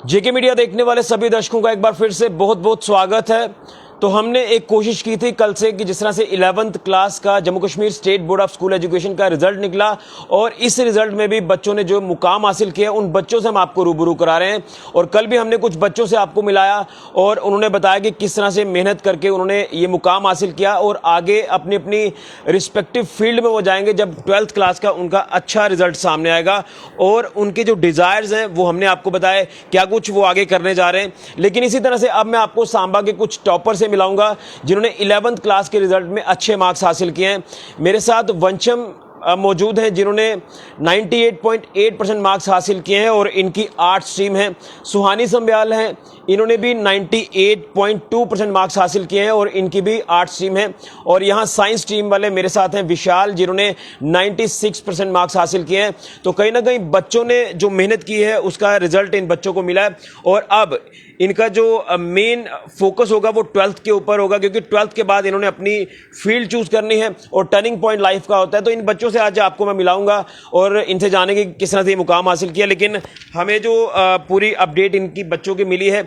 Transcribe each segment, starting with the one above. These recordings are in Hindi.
जेके मीडिया देखने वाले सभी दर्शकों का एक बार फिर से बहुत बहुत स्वागत है। तो हमने एक कोशिश की थी कल से कि जिस तरह से 11th क्लास का Jammu Kashmir state board of school education का रिजल्ट निकला और इस रिजल्ट में भी बच्चों ने जो मुकाम हासिल किया उन बच्चों से हम आपको रूबरू करा रहे हैं। और कल भी हमने कुछ बच्चों से आपको मिलाया और उन्होंने बताया कि किस तरह से मेहनत करके उन्होंने ये मुकाम हासिल किया और आगे अपनी अपनी रिस्पेक्टिव फील्ड में वो जाएंगे जब 12th क्लास का उनका अच्छा रिजल्ट सामने आएगा। और उनके जो डिज़ायर्स हैं वो हमने आपको बताया क्या कुछ वो आगे करने जा रहे हैं। लेकिन इसी तरह से अब मैं आपको सांबा के कुछ टॉपर से मिलाऊंगा जिन्होंने 11th क्लास के रिजल्ट में अच्छे मार्क्स हासिल किए हैं। मेरे साथ वंशम मौजूद हैं जिन्होंने 98.8% मार्क्स हासिल किए हैं और इनकी आर्ट स्ट्रीम है। सुहानी संब्याल हैं, इन्होंने भी 98.2% मार्क्स हासिल किए हैं और इनकी भी आर्ट स्ट्रीम है। और यहाँ साइंस स्ट्रीम वाले मेरे साथ हैं विशाल जिन्होंने 96% मार्क्स हासिल किए हैं। तो कहीं ना कहीं बच्चों ने जो मेहनत की है उसका रिजल्ट इन बच्चों को मिला है। और अब इनका जो मेन फोकस होगा वो 12th के ऊपर होगा क्योंकि 12th के बाद इन्होंने अपनी फील्ड चूज करनी है और टर्निंग पॉइंट लाइफ का होता है। तो इन बच्चों से आज आपको मैं मिलाऊंगा और इनसे जानेंगे कि किस तरह से ये मुकाम हासिल किया। लेकिन हमें जो पूरी अपडेट इनकी बच्चों की मिली है,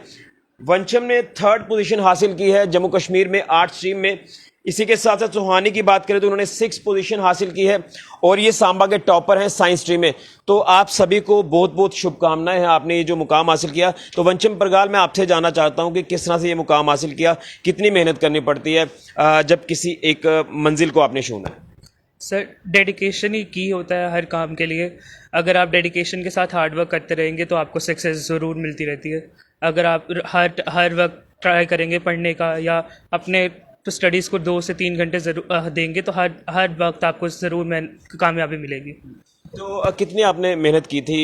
वंशम ने 3rd पोजीशन हासिल की है जम्मू कश्मीर में आर्ट स्ट्रीम में। इसी के साथ साथ सुहानी की बात करें तो उन्होंने 6th पोजीशन हासिल की है और ये सांबा के टॉपर हैं साइंस स्ट्रीम में। तो आप सभी को बहुत बहुत शुभकामनाएं हैं, आपने ये जो मुकाम हासिल किया। तो वंशम परगाल, मैं आपसे जानना चाहता हूं कि किस तरह से ये मुकाम हासिल किया, कितनी मेहनत करनी पड़ती है जब किसी एक मंजिल को आपने छूना है। सर, डेडिकेशन ही की होता है हर काम के लिए। अगर आप डेडिकेशन के साथ हार्ड वर्क करते रहेंगे तो आपको सक्सेस ज़रूर मिलती रहती है। अगर आप हर वक्त ट्राई करेंगे पढ़ने का या अपने स्टडीज़ को 2 से 3 घंटे ज़रूर देंगे तो हर वक्त आपको ज़रूर कामयाबी मिलेगी। तो कितनी आपने मेहनत की थी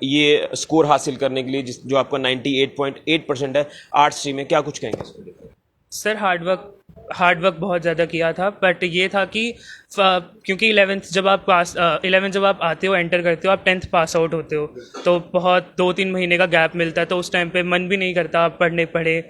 ये स्कोर हासिल करने के लिए जो आपका 98.8% है आर्ट स्ट्रीम में, क्या कुछ कहेंगे इसको लेकर? सर, हार्ड वर्क बहुत ज़्यादा किया था, बट ये था कि क्योंकि 11th जब आप आते हो, एंटर करते हो, आप 10th पास आउट होते हो तो बहुत 2-3 महीने का गैप मिलता है। तो उस टाइम पे मन भी नहीं करता आप पढ़े।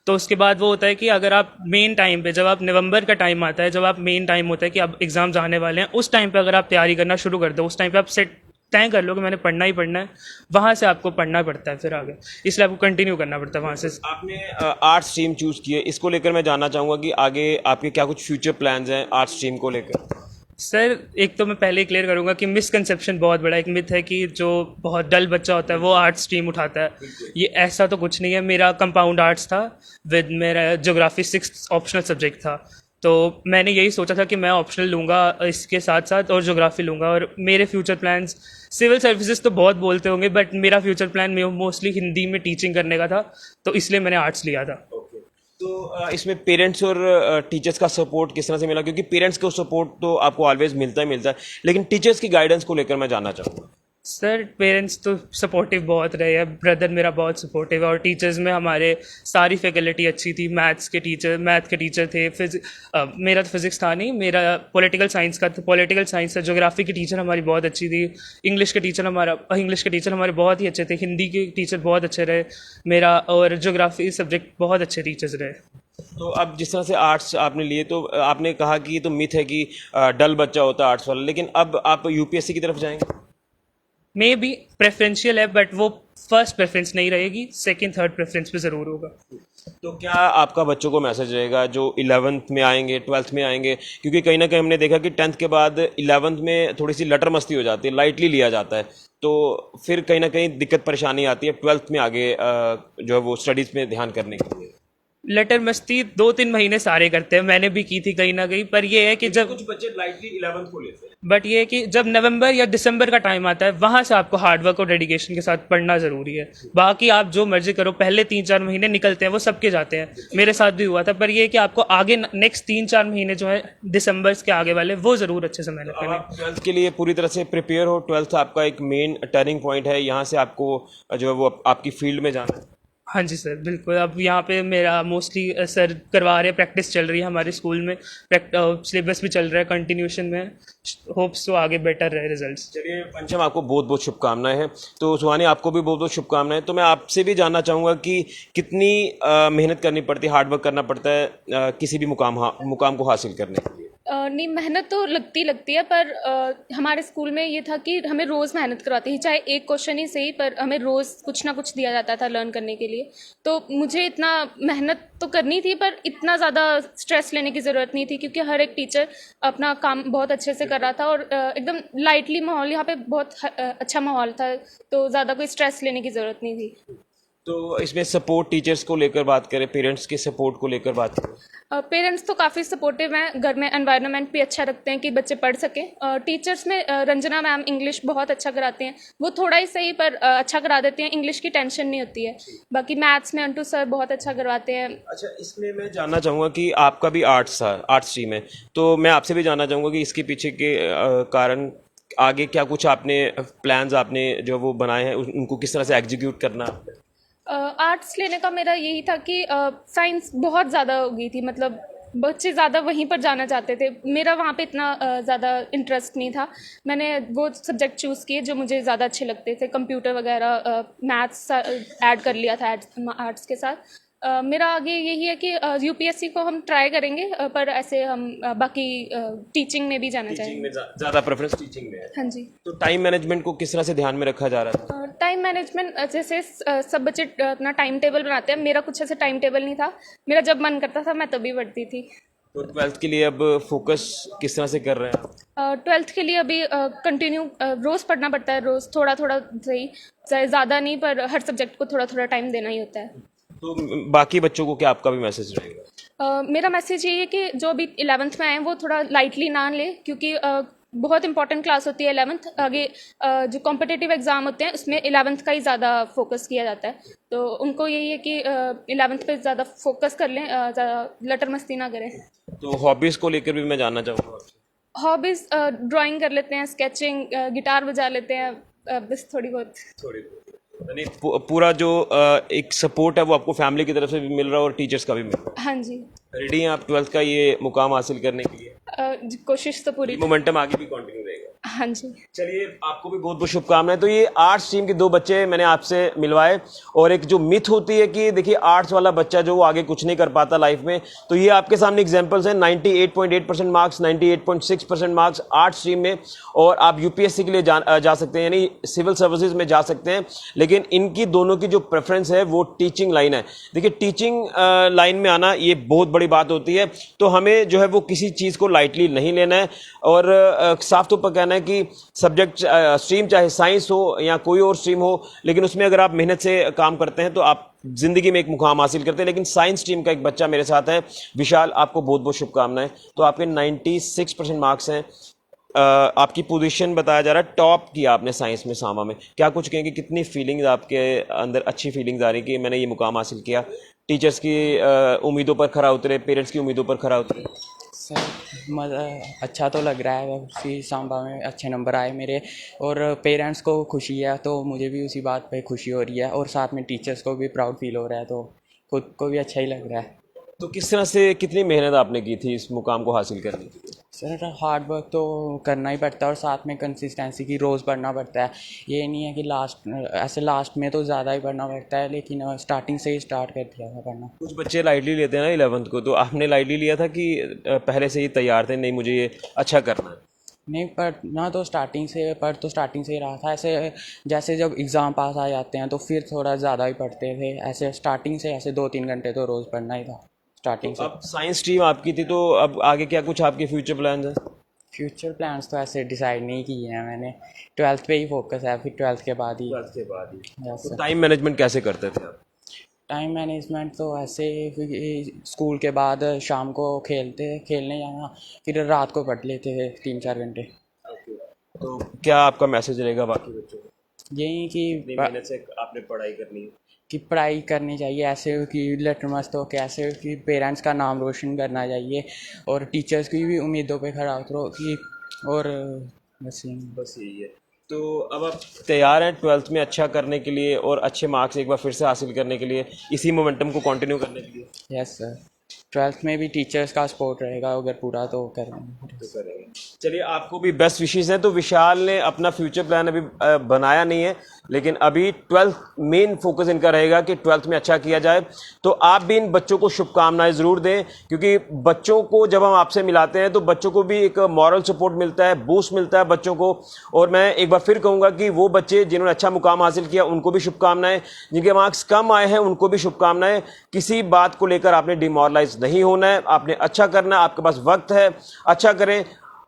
तो उसके बाद वो होता है कि अगर आप मेन टाइम पे, जब आप नवंबर का टाइम आता है, जब आप मेन टाइम होता है कि अब एग्ज़ाम्स आने वाले हैं, उस टाइम पे अगर आप तैयारी करना शुरू कर दो, उस टाइम पे आप सेट तय कर लो कि मैंने पढ़ना ही पढ़ना है, वहाँ से आपको पढ़ना पड़ता है फिर आगे, इसलिए आपको कंटिन्यू करना पड़ता है वहाँ से। आपने आर्ट स्ट्रीम चूज की है, इसको लेकर मैं जानना चाहूँगा कि आगे आपके क्या कुछ फ्यूचर प्लान्स हैं आर्ट स्ट्रीम को लेकर? सर, एक तो मैं पहले ही क्लियर करूँगा कि मिसकंसेप्शन बहुत बड़ा एक मिथ है कि जो बहुत डल बच्चा होता है वो आर्ट स्ट्रीम उठाता है। ये ऐसा तो कुछ नहीं है। मेरा कंपाउंड आर्ट्स था विद मेरा ज्योग्राफी 6th ऑप्शनल सब्जेक्ट था। तो मैंने यही सोचा था कि मैं ऑप्शनल लूँगा इसके साथ साथ और ज्योग्राफी लूँगा। और मेरे फ्यूचर प्लान्स, सिविल सर्विसेज तो बहुत बोलते होंगे, बट मेरा फ्यूचर प्लान में मोस्टली हिंदी में टीचिंग करने का था, तो इसलिए मैंने आर्ट्स लिया था। तो इसमें पेरेंट्स और टीचर्स का सपोर्ट किस तरह से मिला? क्योंकि पेरेंट्स को सपोर्ट तो आपको ऑलवेज मिलता है, लेकिन टीचर्स की गाइडेंस को लेकर मैं जानना चाहूँगा। सर, पेरेंट्स तो सपोर्टिव बहुत रहे हैं, ब्रदर मेरा बहुत सपोर्टिव है, और टीचर्स में हमारे सारी फैकल्टी अच्छी थी। मैथ के टीचर थे, मेरा तो फिज़िक्स था नहीं, मेरा पॉलिटिकल साइंस था। ज्योग्राफी की टीचर हमारी बहुत अच्छी थी। इंग्लिश के टीचर हमारे बहुत ही अच्छे थे। हिंदी के टीचर बहुत अच्छे रहे मेरा, और ज्योग्राफी सब्जेक्ट बहुत अच्छे टीचर्स रहे। तो अब जिस तरह से आर्ट्स आपने लिए, तो आपने कहा कि ये तो मिथ है कि डल बच्चा होता है आर्ट्स वाला, लेकिन अब आप यूपीएससी की तरफ जाएंगे? मे बी प्रेफरेंशियल है, बट वो फर्स्ट प्रेफरेंस नहीं रहेगी, सेकंड थर्ड प्रेफरेंस पे ज़रूर होगा। तो क्या आपका बच्चों को मैसेज रहेगा जो 11th में आएंगे, 12th में आएंगे? क्योंकि कहीं ना कहीं हमने देखा कि 10th के बाद 11th में थोड़ी सी लटर मस्ती हो जाती है, लाइटली लिया जाता है, तो फिर कहीं ना कहीं दिक्कत परेशानी आती है 12th में आगे जो है वो स्टडीज़ में ध्यान करने के लिए। लटर मस्ती 2-3 महीने सारे करते हैं, मैंने भी की थी कहीं ना कहीं, पर ये है कि जब कुछ बच्चे लाइटली 11th को लेते हैं, बट ये है कि जब नवंबर या दिसंबर का टाइम आता है, वहाँ से आपको हार्डवर्क और डेडिकेशन के साथ पढ़ना ज़रूरी है। बाकी आप जो मर्जी करो, पहले 3-4 महीने निकलते हैं, वो सबके जाते हैं, मेरे साथ भी हुआ था। पर ये है कि आपको आगे नेक्स्ट 3-4 महीने जो है दिसंबर के आगे वाले, वो ज़रूर अच्छे से मेहनत करें। आप 12th के लिए पूरी तरह से प्रिपेयर हो? 12th आपका एक मेन टर्निंग पॉइंट है, यहाँ से आपको जो है वो आपकी फील्ड में जाना है। हाँ जी सर, बिल्कुल। अब यहाँ पे मेरा मोस्टली सर करवा रहे हैं, प्रैक्टिस चल रही है हमारे स्कूल में, सिलेबस भी चल रहा है कंटिन्यूशन में। होप्स तो आगे बेटर रहे रिजल्ट्स। चलिए पंचम, आपको बहुत बहुत शुभकामनाएं हैं। तो सुहानी, आपको भी बहुत बहुत शुभकामनाएं। तो मैं आपसे भी जानना चाहूँगा कि कितनी मेहनत करनी पड़ती है, हार्डवर्क करना पड़ता है किसी भी मुकाम को हासिल करने के लिए? नहीं, मेहनत तो लगती है, पर हमारे स्कूल में ये था कि हमें रोज़ मेहनत करवाती थी, चाहे एक क्वेश्चन ही सही, पर हमें रोज़ कुछ ना कुछ दिया जाता था लर्न करने के लिए। तो मुझे इतना मेहनत तो करनी थी, पर इतना ज़्यादा स्ट्रेस लेने की ज़रूरत नहीं थी, क्योंकि हर एक टीचर अपना काम बहुत अच्छे से कर रहा था और एकदम लाइटली माहौल, यहाँ पे बहुत अच्छा माहौल था, तो ज़्यादा कोई स्ट्रेस लेने की ज़रूरत नहीं थी। तो इसमें सपोर्ट टीचर्स को लेकर बात करें, पेरेंट्स के सपोर्ट को लेकर बात करें। पेरेंट्स तो काफ़ी सपोर्टिव हैं, घर में एनवायरनमेंट भी अच्छा रखते हैं कि बच्चे पढ़ सकें। टीचर्स में रंजना मैम इंग्लिश बहुत अच्छा कराते हैं, वो थोड़ा ही सही पर अच्छा करा देते हैं, इंग्लिश की टेंशन नहीं होती है। बाकी मैथ्स में अंटू सर बहुत अच्छा करवाते हैं। अच्छा, इसमें मैं जानना चाहूँगा कि आपका भी आर्ट्स था, आर्ट्स स्ट्रीम है, तो मैं आपसे भी जानना चाहूँगा कि इसके पीछे के कारण आगे क्या कुछ आपने प्लान्स आपने जो वो बनाए हैं उनको किस तरह से एग्जीक्यूट करना है? आर्ट्स लेने का मेरा यही था कि साइंस बहुत ज़्यादा हो गई थी, मतलब बच्चे ज़्यादा वहीं पर जाना चाहते थे, मेरा वहाँ पे इतना ज़्यादा इंटरेस्ट नहीं था। मैंने वो सब्जेक्ट चूज़ किए जो मुझे ज़्यादा अच्छे लगते थे, कंप्यूटर वगैरह, मैथ्स ऐड कर लिया था आर्ट्स के साथ। मेरा आगे यही है कि यूपीएससी को हम ट्राई करेंगे, पर ऐसे हम बाकी टीचिंग में भी जाना टीचिंग चाहेंगे। में ज़्यादा प्रेफरेंस टीचिंग में है। हाँ जी। तो टाइम मैनेजमेंट को किस तरह से ध्यान में रखा जा रहा था? टाइम मैनेजमेंट जैसे सब बच्चे अपना टाइम टेबल बनाते हैं, मेरा कुछ ऐसे टाइम टेबल नहीं था, मेरा जब मन करता था मैं तभी पढ़ती थी। तो 12th के लिए अब फोकस किस तरह से कर रहे हैं आप? 12th के लिए अभी कंटिन्यू रोज़ पढ़ना पड़ता है, रोज़ थोड़ा थोड़ा सही, चाहे ज़्यादा नहीं, पर हर सब्जेक्ट को थोड़ा थोड़ा टाइम देना ही होता है। तो बाकी बच्चों को क्या आपका भी मैसेज रहेगा? मेरा मैसेज यही है कि जो अभी 11th में आए हैं वो थोड़ा लाइटली ना ले, क्योंकि बहुत इंपॉर्टेंट क्लास होती है 11th। आगे जो कॉम्पिटिटिव एग्ज़ाम होते हैं उसमें 11th का ही ज़्यादा फोकस किया जाता है, तो उनको यही है कि 11th पे ज़्यादा फोकस कर लें, ज़्यादा लटर मस्ती ना करें। तो हॉबीज़ को लेकर भी मैं जानना चाहूँगा आपसे। हॉबीज़ ड्राइंग कर लेते हैं, स्केचिंग, गिटार बजा लेते हैं, बस थोड़ी बहुत। थोड़ी यानी पूरा जो एक सपोर्ट है वो आपको फैमिली की तरफ से भी मिल रहा है और टीचर्स का भी मिल रहा हाँ जी। है। रेडी हैं आप 12th का ये मुकाम हासिल करने के लिए? कोशिश तो पूरी। मोमेंटम आगे भी कंटिन्यू रहेगा। हाँ जी। चलिए, आपको भी बहुत बहुत शुभकामनाएं। तो ये आर्ट्स टीम के दो बच्चे मैंने आपसे मिलवाए, और एक जो मिथ होती है कि देखिए आर्ट्स वाला बच्चा जो वो आगे कुछ नहीं कर पाता लाइफ में, तो ये आपके सामने एग्जांपल्स हैं। 98.8% मार्क्स, 98.6% मार्क्स आर्ट्स स्ट्रीम में, और आप यूपीएससी के लिए जा सकते हैं, यानी सिविल सर्विसेज में जा सकते हैं। लेकिन इनकी दोनों की जो प्रेफरेंस है वो टीचिंग लाइन है। देखिए, टीचिंग लाइन में आना ये बहुत बड़ी बात होती है, तो हमें जो है वो किसी चीज़ को लाइटली नहीं लेना है, और साफ तौर पर कहना है कि सब्जेक्ट स्ट्रीम चाहे साइंस हो या कोई और स्ट्रीम हो, लेकिन उसमें अगर आप मेहनत से काम करते हैं तो आप जिंदगी में एक मुकाम हासिल करते हैं। लेकिन साइंस स्ट्रीम का एक बच्चा मेरे साथ है, विशाल, आपको बहुत बहुत शुभकामनाएं। तो आपके 96% मार्क्स हैं, आपकी पोजीशन बताया जा रहा है टॉप की आपने साइंस में, सामा में। क्या कुछ कहेंगे, कितनी फीलिंग्स आपके अंदर, अच्छी फीलिंग्स आ रही कि मैंने ये मुकाम हासिल किया, टीचर्स की उम्मीदों पर खरा उतरे, पेरेंट्स की उम्मीदों पर खरा उतरे? सर मज़ा अच्छा तो लग रहा है, उसी सांबा में अच्छे नंबर आए मेरे, और पेरेंट्स को खुशी है तो मुझे भी उसी बात पे खुशी हो रही है, और साथ में टीचर्स को भी प्राउड फील हो रहा है, तो खुद को भी अच्छा ही लग रहा है। तो किस तरह से, कितनी मेहनत आपने की थी इस मुकाम को हासिल करने के लिए? सर हार्ड वर्क तो करना ही पड़ता है, और साथ में कंसिस्टेंसी की रोज़ पढ़ना पड़ता है। ये नहीं है कि लास्ट में तो ज़्यादा ही पढ़ना पड़ता है, लेकिन स्टार्टिंग से ही स्टार्ट कर दिया था पढ़ना। कुछ बच्चे लाइटली लेते हैं ना 11th को, तो आपने लाइटली लिया था कि पहले से ही तैयार थे, नहीं मुझे ये अच्छा करना है? नहीं, पढ़ना तो स्टार्टिंग से ही रहा था। ऐसे जैसे जब एग्ज़ाम पास आ जाते हैं तो फिर थोड़ा ज़्यादा ही पढ़ते थे, ऐसे स्टार्टिंग से ऐसे 2-3 घंटे तो रोज़ पढ़ना ही था स्टार्टिंग से। अब साइंस स्ट्रीम आपकी थी, तो अब आगे क्या कुछ आपके फ्यूचर प्लान्स हैं? फ्यूचर प्लान्स तो ऐसे डिसाइड नहीं किए हैं मैंने, 12th पे ही फोकस है, फिर 12th के बाद ही। 12th के बाद ही। यस तो सर। टाइम मैनेजमेंट कैसे करते थे आप? टाइम मैनेजमेंट तो ऐसे स्कूल के बाद शाम को खेलने जाना, फिर रात को पढ़ लेते थे 3-4 घंटे। तो क्या आपका मैसेज रहेगा बाकी बच्चों को? यही इतनी मेहनत से आपने पढ़ाई करनी है कि पढ़ाई करनी चाहिए, ऐसे कि लेटर मस्त हो के, ऐसे कि पेरेंट्स का नाम रोशन करना चाहिए, और टीचर्स की भी उम्मीदों पे खरा उतरो कि, और बस यही है। तो अब आप तैयार हैं 12th में अच्छा करने के लिए और अच्छे मार्क्स एक बार फिर से हासिल करने के लिए, इसी मोमेंटम को कंटिन्यू करने के लिए? Yes sir. 12th में भी टीचर्स का सपोर्ट रहेगा, अगर पूरा तो करेंगे। चलिए, आपको भी बेस्ट विशेस हैं। तो विशाल ने अपना फ्यूचर प्लान अभी बनाया नहीं है, लेकिन अभी 12th मेन फोकस इनका रहेगा कि 12th में अच्छा किया जाए। तो आप भी इन बच्चों को शुभकामनाएं ज़रूर दें, क्योंकि बच्चों को जब हम आपसे मिलाते हैं तो बच्चों को भी एक मॉरल सपोर्ट मिलता है, बूस्ट मिलता है बच्चों को। और मैं एक बार फिर कहूँगा कि वो बच्चे जिन्होंने अच्छा मुकाम हासिल किया उनको भी शुभकामनाएं, जिनके मार्क्स कम आए हैं उनको भी शुभकामनाएं। किसी बात को लेकर आपने डिमोरलाइज नहीं होना है, आपने अच्छा करना है, आपके पास वक्त है, अच्छा करें।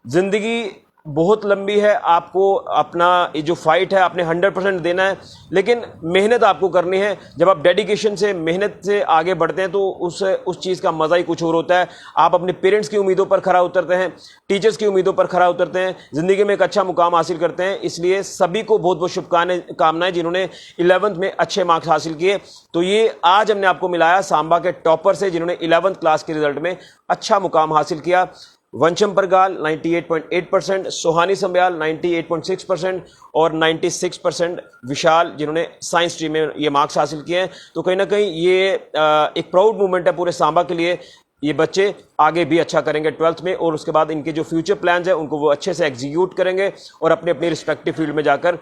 ज़िंदगी बहुत लंबी है, आपको अपना ये जो फाइट है आपने 100% देना है, लेकिन मेहनत आपको करनी है। जब आप डेडिकेशन से, मेहनत से आगे बढ़ते हैं तो उस चीज़ का मज़ा ही कुछ और होता है। आप अपने पेरेंट्स की उम्मीदों पर खरा उतरते हैं, टीचर्स की उम्मीदों पर खरा उतरते हैं, ज़िंदगी में एक अच्छा मुकाम हासिल करते हैं। इसलिए सभी को बहुत बहुत शुभकामनाएं जिन्होंने 11th में अच्छे मार्क्स हासिल किए। तो ये आज हमने आपको मिलाया सांबा के टॉपर से जिन्होंने 11th क्लास के रिजल्ट में अच्छा मुकाम हासिल किया। वंशम परगाल 98.8%, सोहानी संब्याल 98.6% और 96% विशाल जिन्होंने साइंस स्ट्रीम में ये मार्क्स हासिल किए हैं। तो कहीं ना कहीं ये एक प्राउड मूवमेंट है पूरे सांबा के लिए। ये बच्चे आगे भी अच्छा करेंगे 12th में, और उसके बाद इनके जो फ्यूचर प्लान्स हैं उनको वो अच्छे से एग्जीक्यूट करेंगे और अपने अपने रिस्पेक्टिव फील्ड में जाकर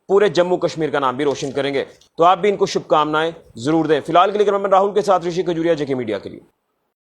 पूरे जम्मू कश्मीर का नाम भी रोशन करेंगे। तो आप भी इनको शुभकामनाएं जरूर दें। फिलहाल के लिए मैं राहुल के साथ ऋषि खजूरिया, जेके मीडिया के लिए।